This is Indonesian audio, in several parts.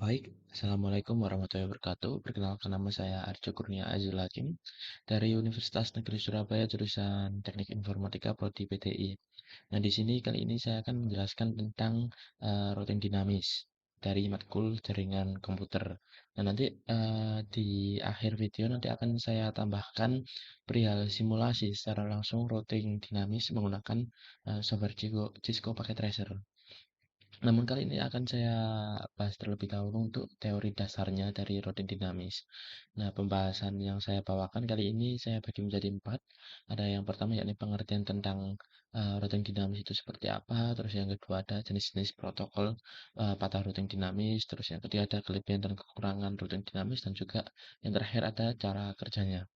Baik, Assalamualaikum warahmatullahi wabarakatuh. Perkenalkan nama saya Arjo Kurnia Azul Hakim dari Universitas Negeri Surabaya jurusan Teknik Informatika Prodi PTI. Nah, di sini kali ini saya akan menjelaskan tentang routing dinamis dari matkul jaringan komputer. Nah, nanti di akhir video nanti akan saya tambahkan perihal simulasi secara langsung routing dinamis menggunakan software Cisco Packet Tracer. Namun kali ini akan saya bahas terlebih dahulu untuk teori dasarnya dari routing dinamis. Nah, pembahasan yang saya bawakan kali ini saya bagi menjadi empat. Ada yang pertama yakni pengertian tentang routing dinamis itu seperti apa. Terus yang kedua ada jenis-jenis protokol patah routing dinamis. Terus yang ketiga ada kelebihan dan kekurangan routing dinamis. Dan juga yang terakhir ada cara kerjanya.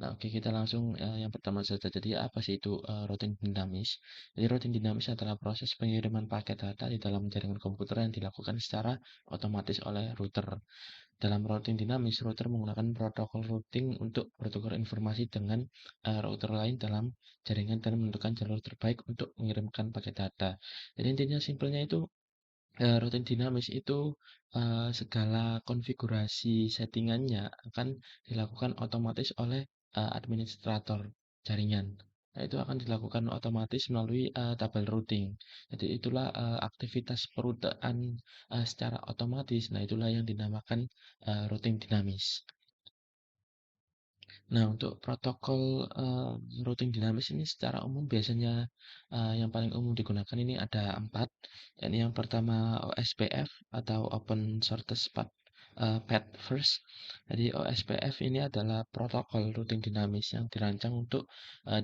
Nah, oke kita langsung yang pertama saja. Jadi apa sih itu routing dinamis? Jadi routing dinamis adalah proses pengiriman paket data di dalam jaringan komputer yang dilakukan secara otomatis oleh router. Dalam routing dinamis, router menggunakan protokol routing untuk bertukar informasi dengan router lain dalam jaringan dan menentukan jalur terbaik untuk mengirimkan paket data. Jadi intinya simpelnya itu routing dinamis itu segala konfigurasi settingannya akan dilakukan otomatis oleh administrator jaringan. Nah, itu akan dilakukan otomatis melalui tabel routing. Jadi itulah aktivitas perutaan secara otomatis. Nah, itulah yang dinamakan routing dinamis. Nah, untuk protokol routing dinamis ini secara umum biasanya yang paling umum digunakan ini ada empat. Yakni yang pertama OSPF atau Open Shortest Path First. Jadi OSPF ini adalah protokol routing dinamis yang dirancang untuk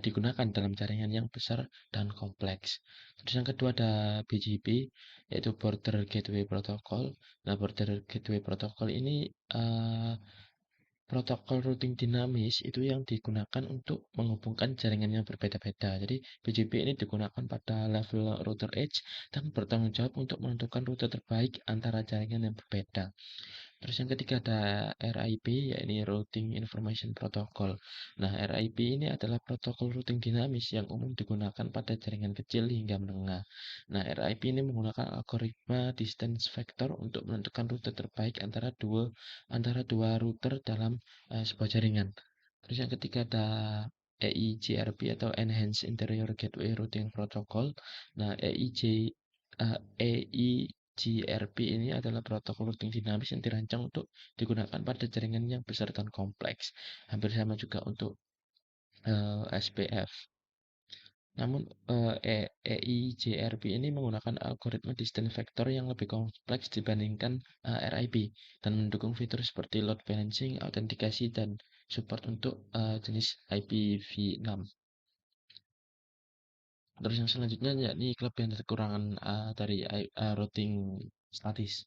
digunakan dalam jaringan yang besar dan kompleks. Terus yang kedua ada BGP, yaitu Border Gateway Protocol. Nah, Border Gateway Protocol ini protokol routing dinamis itu yang digunakan untuk menghubungkan jaringan yang berbeda-beda. Jadi BGP ini digunakan pada level router edge dan bertanggung jawab untuk menentukan rute terbaik antara jaringan yang berbeda. Terus yang ketiga ada RIP, yakni Routing Information Protocol. Nah, RIP ini adalah protokol routing dinamis yang umum digunakan pada jaringan kecil hingga menengah. Nah, RIP ini menggunakan algoritma distance vector untuk menentukan rute terbaik antara dua router dalam sebuah jaringan. Terus yang ketiga ada EIGRP atau Enhanced Interior Gateway Routing Protocol. Nah, EIGRP ini adalah protokol routing dinamis yang dirancang untuk digunakan pada jaringan yang besar dan kompleks. Hampir sama juga untuk SPF. Namun EIGRP ini menggunakan algoritma distance vector yang lebih kompleks dibandingkan RIP dan mendukung fitur seperti load balancing, autentikasi, dan support untuk jenis IPv6. Terus yang selanjutnya yakni kelebihan dan kekurangan dari routing statis,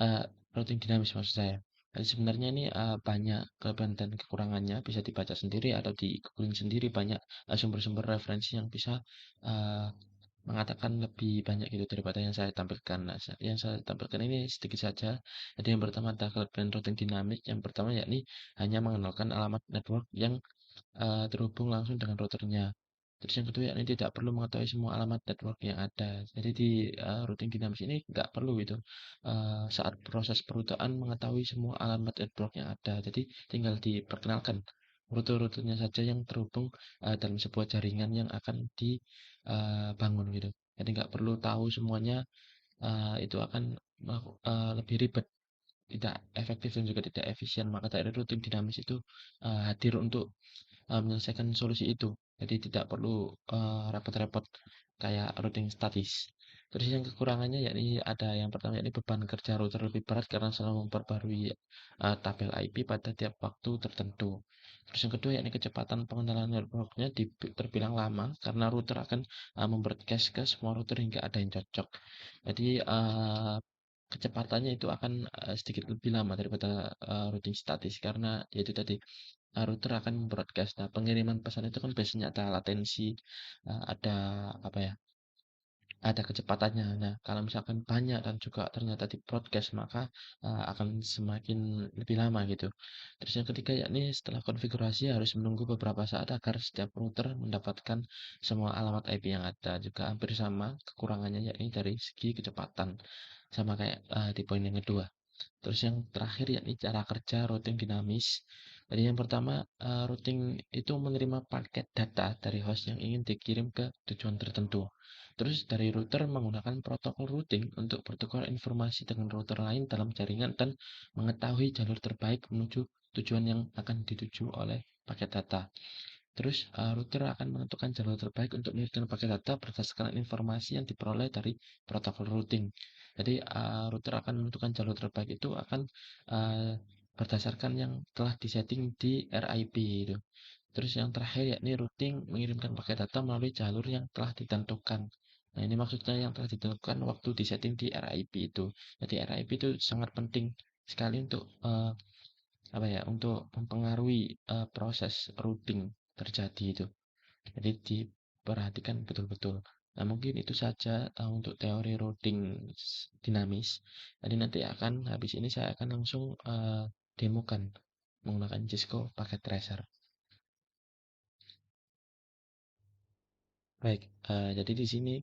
uh, routing dinamis maksud saya. Jadi sebenarnya ini banyak kelebihan dan kekurangannya, bisa dibaca sendiri atau di googling sendiri, banyak sumber-sumber referensi yang bisa uh, mengatakan lebih banyak gitu daripada yang saya tampilkan. Nah, yang saya tampilkan ini sedikit saja. Jadi yang pertama adalah kelebihan routing dinamik. Yang pertama yakni hanya mengenalkan alamat network yang terhubung langsung dengan routernya. Terus yang kedua, ini tidak perlu mengetahui semua alamat network yang ada. Jadi di routing dinamis ini nggak perlu gitu saat proses perutaan mengetahui semua alamat network yang ada. Jadi tinggal diperkenalkan rute-rutenya saja yang terhubung dalam sebuah jaringan yang akan dibangun gitu. Jadi nggak perlu tahu semuanya, itu akan lebih ribet, tidak efektif dan juga tidak efisien. Maka dari routing dinamis itu hadir untuk menyelesaikan solusi itu. Jadi tidak perlu repot-repot kayak routing statis. Terus yang kekurangannya yakni ada yang pertama yakni beban kerja router lebih berat karena selalu memperbarui tabel IP pada tiap waktu tertentu. Terus yang kedua yakni kecepatan pengenalan networknya terbilang lama karena router akan membroadcast ke semua router hingga ada yang cocok. Jadi kecepatannya itu akan sedikit lebih lama daripada routing statis karena yaitu tadi router akan broadcast. Nah, pengiriman pesan itu kan biasanya ada latensi, ada apa ya, ada kecepatannya. Nah, kalau misalkan banyak dan juga ternyata di broadcast, maka akan semakin lebih lama gitu. Terus yang ketiga yakni setelah konfigurasi harus menunggu beberapa saat agar setiap router mendapatkan semua alamat IP yang ada. Juga hampir sama kekurangannya yakni dari segi kecepatan, sama kayak di poin yang kedua. Terus yang terakhir yakni cara kerja routing dinamis. Jadi yang pertama, routing itu menerima paket data dari host yang ingin dikirim ke tujuan tertentu. Terus dari router menggunakan protokol routing untuk bertukar informasi dengan router lain dalam jaringan dan mengetahui jalur terbaik menuju tujuan yang akan dituju oleh paket data. Terus router akan menentukan jalur terbaik untuk mengirimkan paket data berdasarkan informasi yang diperoleh dari protokol routing. Jadi router akan menentukan jalur terbaik itu akan uh, berdasarkan yang telah disetting di RIP itu. Terus yang terakhir yakni routing mengirimkan paket data melalui jalur yang telah ditentukan. Nah, ini maksudnya yang telah ditentukan waktu disetting di RIP itu. Jadi RIP itu sangat penting sekali untuk apa ya, untuk mempengaruhi proses routing terjadi itu. Jadi diperhatikan betul-betul. Nah, mungkin itu saja untuk teori routing dinamis. Jadi nanti habis ini saya akan langsung demokan menggunakan Cisco paket tracer. Baik, jadi di sini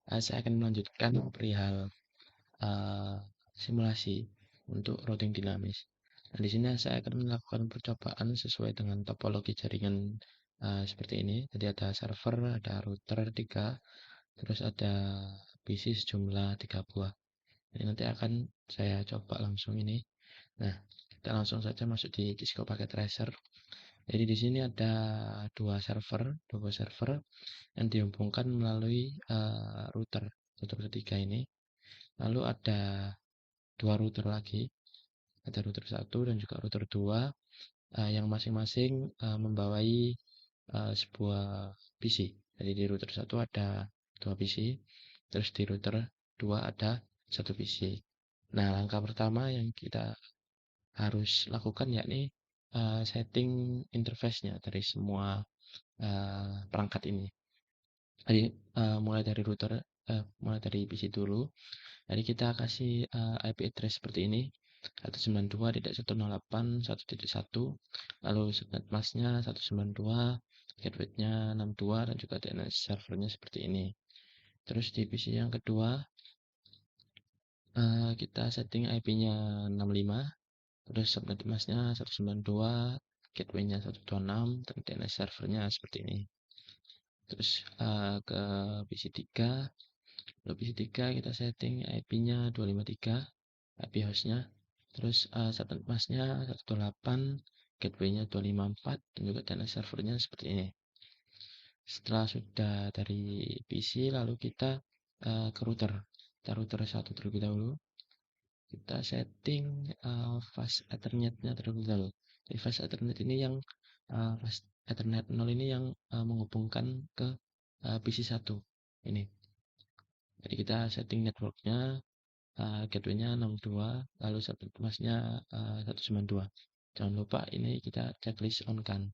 saya akan melanjutkan perihal uh, simulasi untuk routing dinamis. Nah, di sini saya akan melakukan percobaan sesuai dengan topologi jaringan seperti ini. Jadi ada server, ada router 3, terus ada PC sejumlah 3 buah. Jadi nanti akan saya coba langsung ini. Nah, kita langsung saja masuk di Cisco Packet Tracer. Jadi di sini ada dua server yang dihubungkan melalui router ketiga ini. Lalu ada dua router lagi, ada router 1 dan juga router 2 yang masing-masing membawai sebuah PC. Jadi di router 1 ada 2 PC, terus di router 2 ada 1 PC. Nah, langkah pertama yang kita harus lakukan yakni setting interface-nya dari semua perangkat ini. Jadi mulai dari PC dulu. Jadi kita kasih IP address seperti ini, 192.168.1.1, lalu subnet masknya 192, gateway-nya 62, dan juga DNS servernya seperti ini. Terus di PC yang kedua, kita setting IP-nya 65, terus subnet masknya 192, gateway-nya 126, dan DNS servernya seperti ini. Terus ke PC 3, PC 3 kita setting IP-nya 253, IP hostnya, terus subnet masknya 128, gateway-nya 254, dan juga DNS servernya seperti ini. Setelah sudah dari PC, lalu kita ke router. Kita router 1 terlebih dahulu. Kita setting fast Ethernet-nya terlebih dahulu. Jadi fast Ethernet ini yang fast Ethernet 0 ini yang menghubungkan ke PC 1 ini. Jadi kita setting networknya, gateway-nya 62, lalu subnet masknya 192. Jangan lupa ini kita checklist on kan.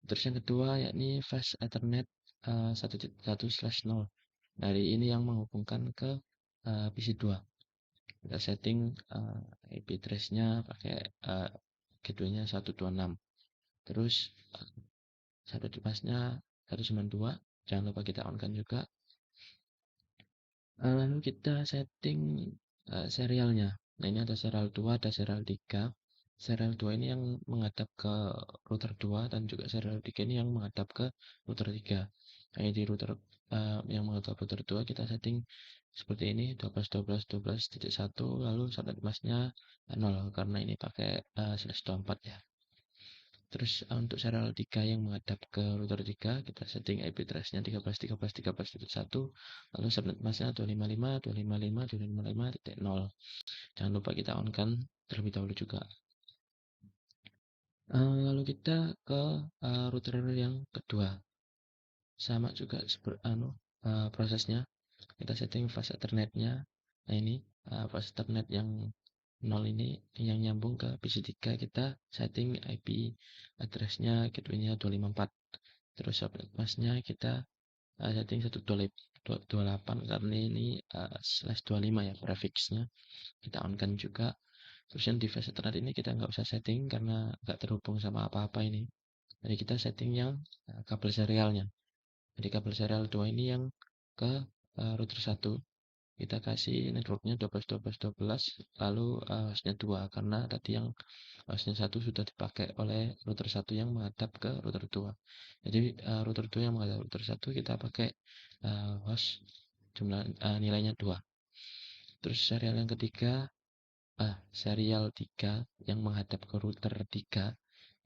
Terus yang kedua yakni fast Ethernet 1.1/0. Dari ini yang menghubungkan ke PC 2. Kita setting IP address-nya pakai gateway-nya 126. Terus subnet masknya 192. Jangan lupa kita on kan juga. Lalu kita setting serialnya. Nah, ini ada serial 2, ada serial 3. Serial 2 ini yang menghadap ke router 2 dan juga serial 3 ini yang menghadap ke router 3. Nah, di router yang menghadap router 2 kita setting seperti ini 12.12.12.1, lalu subnet masknya 0 karena ini pakai /24 ya. Terus untuk serial 3 yang menghadap ke router 3 kita setting IP address-nya 13.13.13.1, lalu subnet masknya 255.255.255.0. Jangan lupa kita on kan terlebih dahulu juga. Lalu kita ke router yang kedua. Sama juga prosesnya. Kita setting fast Ethernet-nya. Nah, ini fast Ethernet yang 0 ini yang nyambung ke PC 3, kita setting IP address-nya gateway-nya 254. Terus subnet masknya kita setting 128 karena ini /25 ya prefixnya. Kita on kan juga. Terus yang device Ethernet ini kita nggak usah setting karena nggak terhubung sama apa-apa ini. Jadi kita setting yang kabel serialnya. Jadi kabel serial 2 ini yang ke router 1. kita kasih networknya 12 lalu hostnya 2 karena tadi yang hostnya 1 sudah dipakai oleh router 1 yang menghadap ke router 2. Jadi router 2 yang menghadap router 1 kita pakai host nilainya 2. Terus serial 3 yang menghadap ke router 3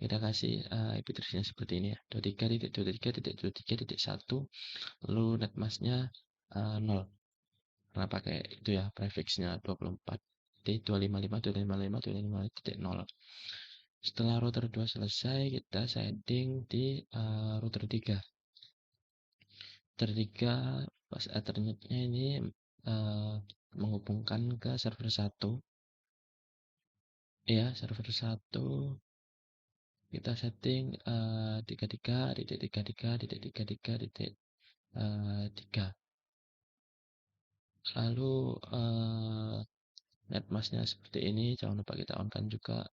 kita kasih IP address-nya seperti ini ya, 23.23.23.1, lalu netmasknya 0 karena pakai itu ya prefixnya 24 D255.255.255.0. Setelah router 2 selesai, kita setting di router 3. Router 3 pas ethernetnya ini menghubungkan ke server 1 ya, server 1 kita setting 33.33.33.3. Lalu netmasknya seperti ini, jangan lupa kita on kan juga.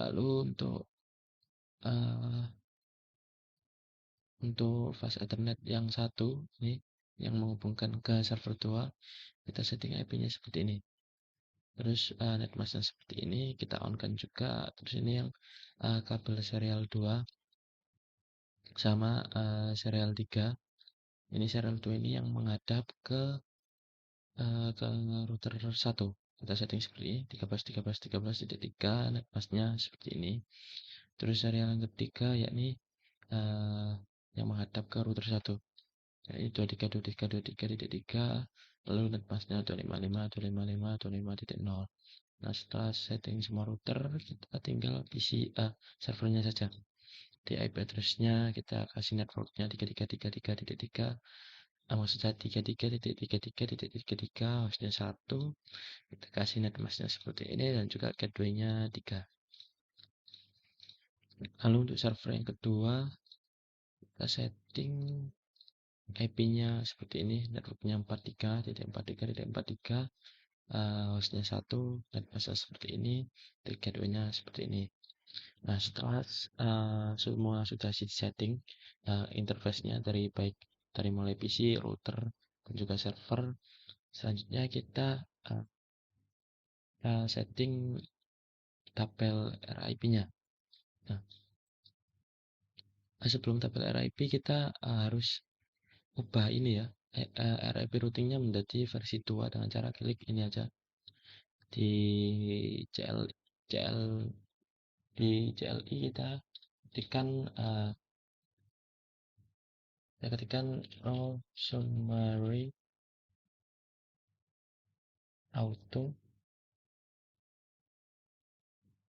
Lalu untuk fast ethernet yang satu ini yang menghubungkan ke server 2 kita setting IP-nya seperti ini. Terus netmasknya seperti ini kita on kan juga. Terus ini yang kabel serial 2 sama serial 3. Ini serial 2 ini yang menghadap ke router 1. Kita setting seperti ini 13.13.13.3 netmasknya seperti ini. Terus serial yang ketiga yakni yang menghadap ke router 1. Jadi 23.23.23.3 lalu netmasknya 255.255.255.0. Nah, setelah setting semua router, kita tinggal isi servernya saja. Di IP address-nya kita kasih networknya 3333.3, maksudnya 33.33.33, hostnya 1, kita kasih netmasknya seperti ini dan juga gateway-nya 3. Lalu untuk server yang kedua, kita setting IP-nya seperti ini, networknya 43.43.43, hostnya 1, netmasknya seperti ini, gateway-nya seperti ini. Nah, setelah semua sudah setting interface-nya dari mulai PC, router, dan juga server, selanjutnya kita setting tabel RIP-nya. Nah, sebelum tabel RIP kita harus ubah ini ya, RIP routingnya menjadi versi 2 dengan cara klik ini aja di CLI kita ketikkan summary auto,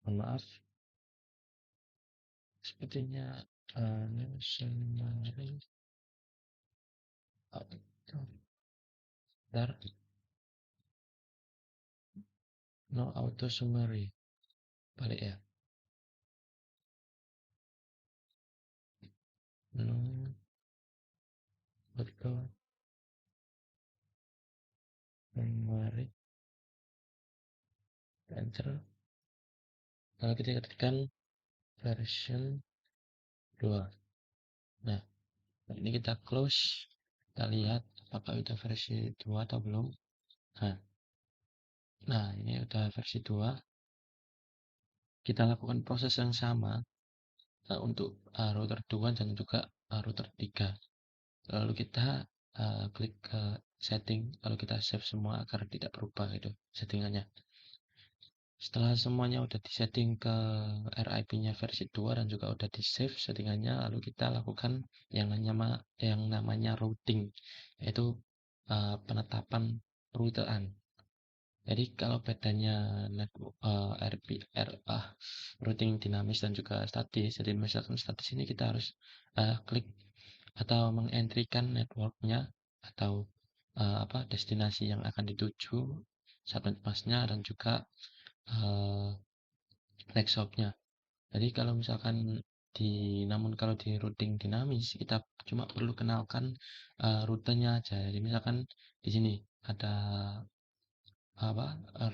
maaf sepertinya summary auto, bentar, no auto summary, balik ya, no auto summary, enter, lalu kita ketikkan version 2. Nah, ini kita close, kita lihat apakah udah versi 2 atau belum. Nah, ini udah versi 2. Kita lakukan proses yang sama untuk router 2 dan juga router 3. Lalu kita klik ke setting, lalu kita save semua agar tidak berubah itu settingannya. Setelah semuanya udah disetting ke RIP-nya versi 2 dan juga udah di save settingannya, lalu kita lakukan yang namanya routing, yaitu penetapan routeran. Jadi kalau bedanya routing dinamis dan juga statis, jadi misalkan statis ini kita harus klik atau mengentrykan networknya atau destinasi yang akan dituju, subnet masknya dan juga next hop-nya. Jadi namun kalau di routing dinamis kita cuma perlu kenalkan rutenya aja. Jadi misalkan di sini ada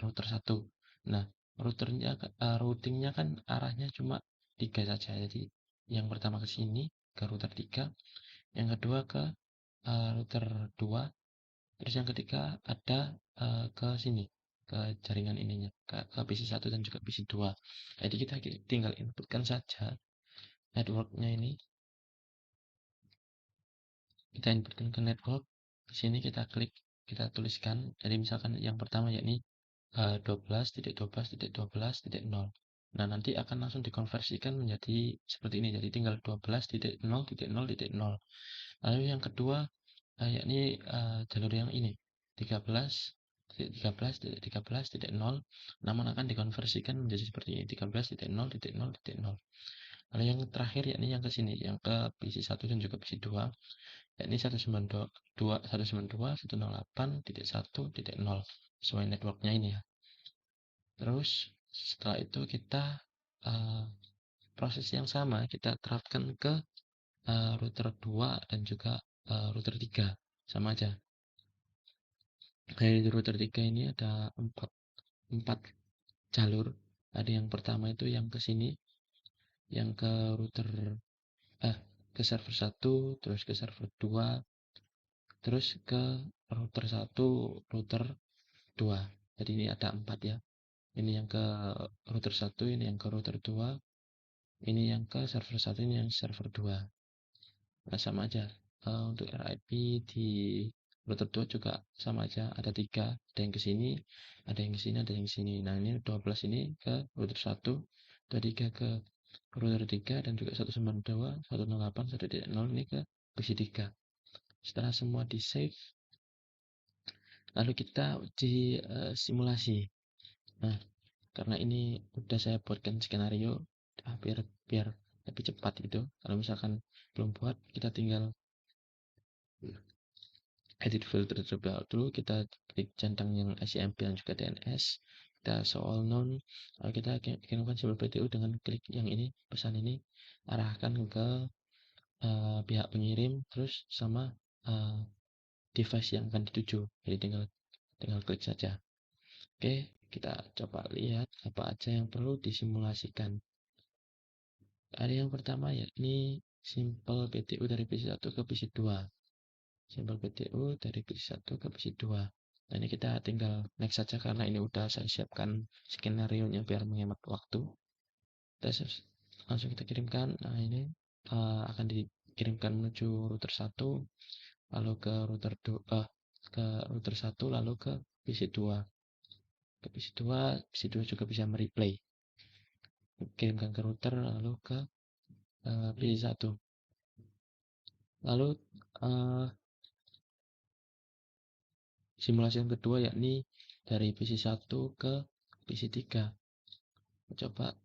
router 1. Nah, routingnya kan arahnya cuma 3 saja. Jadi yang pertama ke sini ke router 3, yang kedua ke router 2, Terus yang ketiga ada ke sini, ke jaringan ininya, ke PC1 dan juga PC2. Jadi kita tinggal inputkan saja networknya ini, kita inputkan ke network. Di sini kita klik, kita tuliskan. Jadi misalkan yang pertama yakni 12.12.12.0. Nah, nanti akan langsung dikonversikan menjadi seperti ini. Jadi tinggal 12.0.0.0. Lalu yang kedua yakni jalur yang ini 13.13.13.0, namun akan dikonversikan menjadi seperti ini 13.0.0.0. Lalu yang terakhir yakni yang ke sini, yang ke PC1 dan juga PC2, yakni 192.168.1.0 sesuai networknya ini ya. Terus setelah itu kita proses yang sama kita terapkan ke router 2 dan juga router 3, sama aja. Dari router 3 ini ada 4 jalur. Ada yang pertama itu yang ke sini, yang ke router ke server 1, terus ke server 2, terus ke router 1, router 2. Jadi ini ada 4 ya. Ini yang ke router 1, ini yang ke router 2, ini yang ke server 1, ini yang server 2. Nah, sama aja. Untuk RIP di router 2 juga sama aja, ada 3. Ada yang ke sini, ada yang ke sini, ada yang ke sini. Nah, ini 12 ini ke router 1, 23 ke router 3, dan juga 192, 108, 1.0 ini ke PC3. Setelah semua di save, lalu kita uji simulasi. Nah, karena ini udah saya buatkan skenario biar lebih cepat gitu. Kalau misalkan belum buat, kita tinggal edit filter terlebih dahulu. Kita klik centang yang ICMP dan juga DNS, kita show all known, lalu kita kirimkan simbol PTU dengan klik yang ini, pesan ini, arahkan ke pihak pengirim, terus sama device yang akan dituju. Jadi tinggal klik saja. Oke, kita coba lihat apa aja yang perlu disimulasikan. Ada yang pertama yakni simple PTU dari PC1 ke PC2. Simple PTU dari PC1 ke PC2. Nah, ini kita tinggal next saja karena ini udah saya siapkan skenario nya biar menghemat waktu. Kita langsung kita kirimkan. Nah, ini akan dikirimkan menuju router 1, lalu ke router 2, ke router 1, lalu ke PC2. Ke PC2, PC2 juga bisa mereplay. Kirimkan ke router lalu ke PC1. Lalu simulasi yang kedua yakni dari PC1 ke PC3. Coba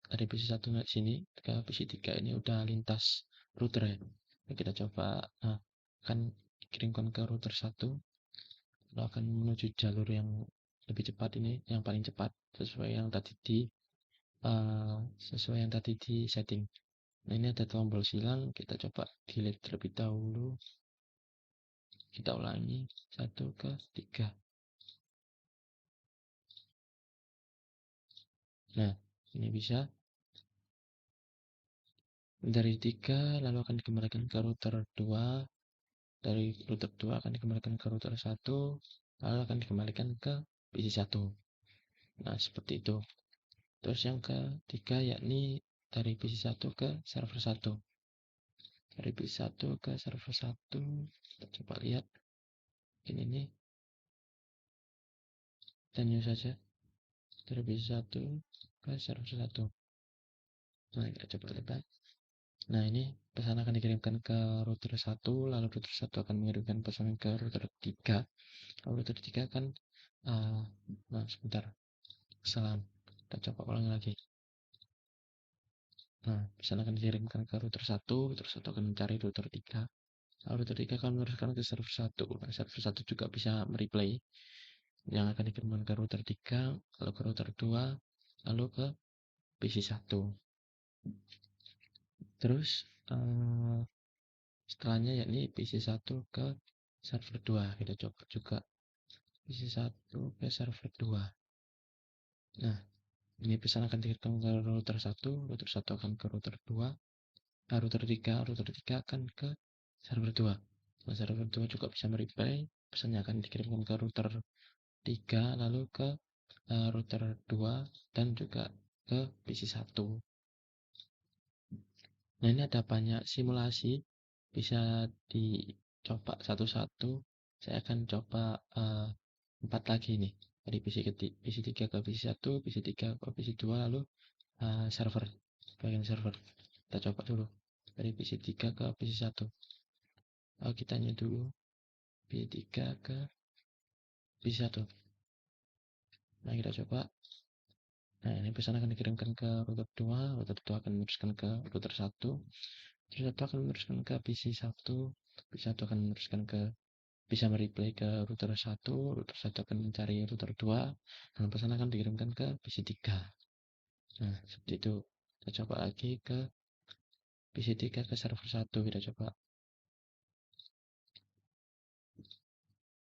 dari PC1 ke sini ke PC3, ini udah lintas router ya. Nah, kita coba akan kirimkan ke router 1, lalu akan menuju jalur yang lebih cepat, ini yang paling cepat sesuai yang tadi di setting. Nah, ini ada tombol silang, kita coba delete terlebih dahulu. Kita ulangi 1 ke 3. Nah, ini bisa dari 3, lalu akan dikembalikan ke router 2. Dari router 2 akan dikembalikan ke router 1, lalu akan dikembalikan ke PC1. Nah, seperti itu. Terus yang ketiga yakni dari PC1 ke server 1. Dari PC1 ke server 1, kita coba lihat. Ini nih, dan new saja. Dari PC1 ke server 1. Nah, kita coba lihat. Nah, ini pesan akan dikirimkan ke router 1, lalu router 1 akan mengirimkan pesan ke router 3. Lalu router 3 akan nah, sebentar. Kesalahan. Kita coba ulangi lagi. Nah, pesan akan dikirimkan ke router 1, router 1 akan mencari router 3. Lalu router 3 akan meneruskan ke server 1. Nah, server 1 juga bisa mereplay yang akan dikirimkan ke router 3, lalu ke router 2, lalu ke PC1. Terus setelahnya yakni PC1 ke server 2. Kita coba juga PC1 ke server 2. Nah, ini pesan akan dikirimkan ke router 1, router 1 akan ke router 2, router 3 akan ke server 2. Nah, server 2 juga bisa mereplay pesannya akan dikirimkan ke router 3, lalu ke router 2, dan juga ke PC 1. Nah, ini ada banyak simulasi, bisa dicoba satu-satu. Saya akan coba 4 lagi nih, dari PC 3 ke PC 1, PC 3 ke PC 2, lalu server, bagian server. Kita coba dulu dari PC 3 ke PC 1. Kita tanya dulu PC 3 ke PC 1. Nah, kita coba. Nah, ini pesan akan dikirimkan ke router 2, router 2 akan meneruskan ke router 1, router 1 akan meneruskan ke PC 1, PC 1 akan meneruskan ke, bisa mereplay ke router 1, router 1 akan mencari router 2, dan pesan akan dikirimkan ke PC 3. Nah, seperti itu. Kita coba lagi ke PC 3 ke server 1, kita coba.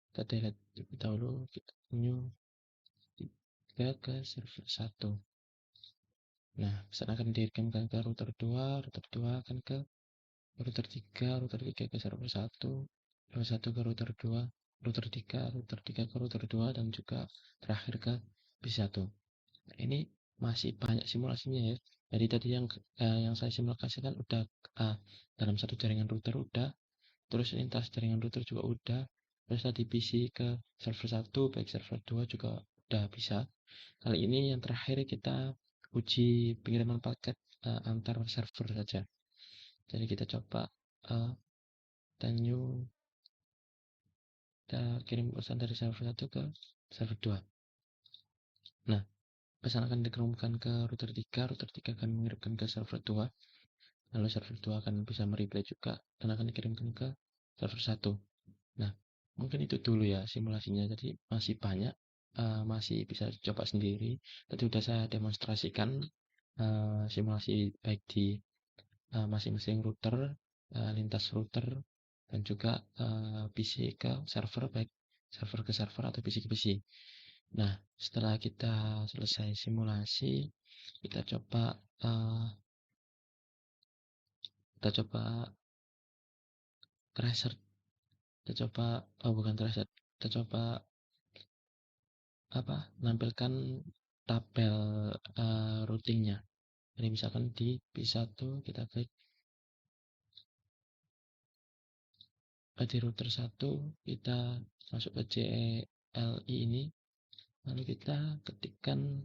Kita delete terlebih dahulu, kita new 3 ke server 1. Nah, pesan akan dikirimkan ke router 2, router 2 akan ke router 3, router 3 ke server 1, server 1 ke router 2, router 3 ke router 2, dan juga terakhir ke PC 1. Nah, ini masih banyak simulasinya ya. Jadi tadi yang saya simulasikan udah dalam satu jaringan router udah, terus lintas jaringan router juga udah, terus tadi PC ke server 1, baik server 2 juga udah bisa. Kali ini yang terakhir kita uji pengiriman paket antar server saja. Jadi kita coba kita kirim pesan dari server 1 ke server 2. Nah, pesan akan dikirimkan ke router 3, router 3 akan mengirimkan ke server 2, lalu server 2 akan bisa mereplay juga dan akan dikirimkan ke server 1. Nah, mungkin itu dulu ya simulasinya. Jadi masih banyak, masih bisa coba sendiri. Tadi sudah saya demonstrasikan simulasi baik di masing-masing router, lintas router, dan juga PC ke server, baik server ke server atau PC ke PC. Nah, setelah kita selesai simulasi, kita coba uh, kita coba tracer, kita coba, bukan tracer, kita coba menampilkan tabel routingnya. Jadi misalkan di P1 kita klik di router 1, kita masuk ke CLI ini, lalu kita ketikkan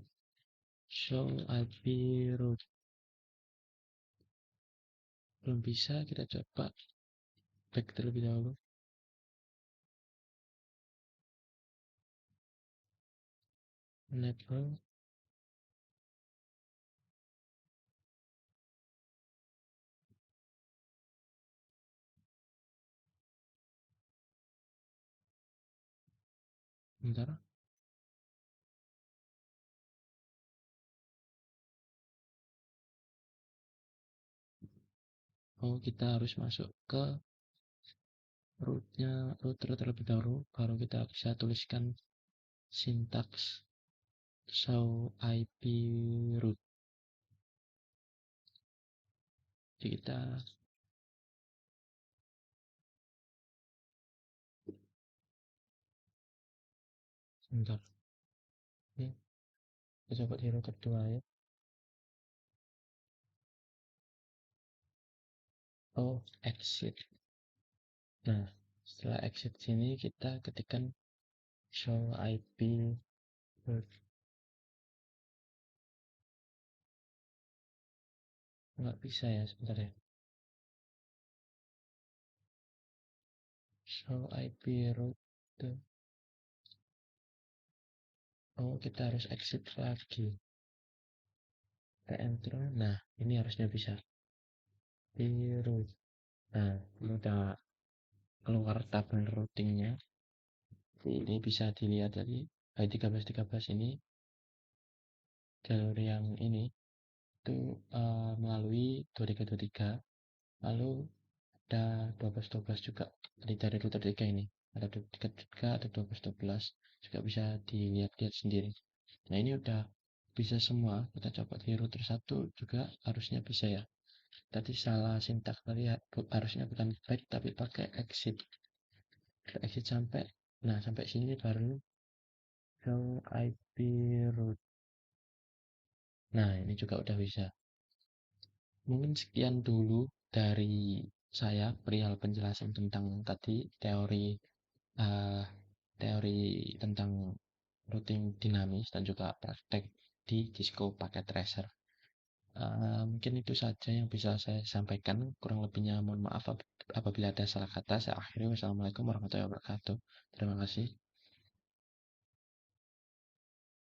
show IP route. Belum bisa, kita coba back terlebih dahulu. Network. Bentar. Kita harus masuk ke router terlebih dahulu, baru kita bisa tuliskan sintaks show IP route. Jadi kita bentar. Oke, kita coba di router 2 ya. Exit. Nah, setelah exit sini kita ketikkan show IP route. Nggak bisa ya, sebentar ya. Show IP route. Kita harus exit lagi. Kita enter. Nah, ini harusnya bisa. Route. Nah, ini udah keluar tabel routingnya. Ini bisa dilihat dari I1313 ini, jalur yang ini itu melalui 2323, lalu ada 1212 juga dari router 3 ini, ada 23 ada 1212 juga bisa dilihat-lihat sendiri. Nah, ini udah bisa semua. Kita coba di router 1 juga harusnya bisa ya. Tadi salah sintak tadi, harusnya bukan back tapi pakai exit. Exit sampai Nah, sampai sini baru show IP route. Nah, ini juga udah bisa. Mungkin sekian dulu dari saya perihal penjelasan tentang tadi eh, teori tentang routing dinamis dan juga praktek di Cisco Packet Tracer. Mungkin itu saja yang bisa saya sampaikan. Kurang lebihnya mohon maaf apabila ada salah kata. Saya akhiri. Wassalamualaikum warahmatullahi wabarakatuh. Terima kasih.